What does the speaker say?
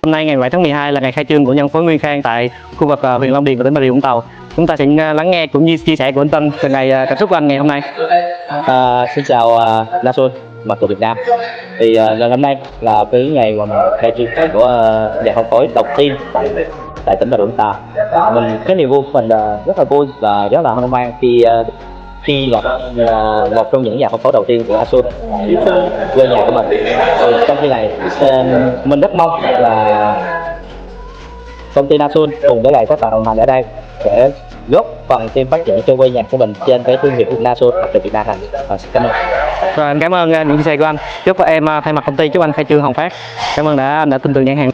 Hôm nay ngày 7 tháng 12 là ngày khai trương của phân phối Nguyên Khang tại khu vực huyện Long Điền và tỉnh Bà Rịa Vũng Tàu. Chúng ta sẽ lắng nghe cũng như chia sẻ của anh Tân về cảm xúc của anh ngày hôm nay. Xin chào Nason, mặt của Việt Nam. Thì lần hôm nay là cái ngày mà khai trương của nhà phân phối đầu tiên tại tỉnh Bà Rịa Vũng Tàu. Cái niềm vui của mình rất là vui và rất là hân hoan khi là một trong những nhà phân phối đầu tiên của Nason, quê nhà của mình. Trong khi này mình rất mong là công ty Nason cùng với lại các bạn đồng hành ở đây sẽ góp phần thêm phát triển cho quê nhà của mình trên cái thương hiệu Nason tại Việt Nam này. Xin cảm ơn. Rồi, anh cảm ơn những chia sẻ của anh. Chúc em thay mặt công ty chúc anh khai trương hồng phát. Cảm ơn anh đã tin tưởng nhãn hàng.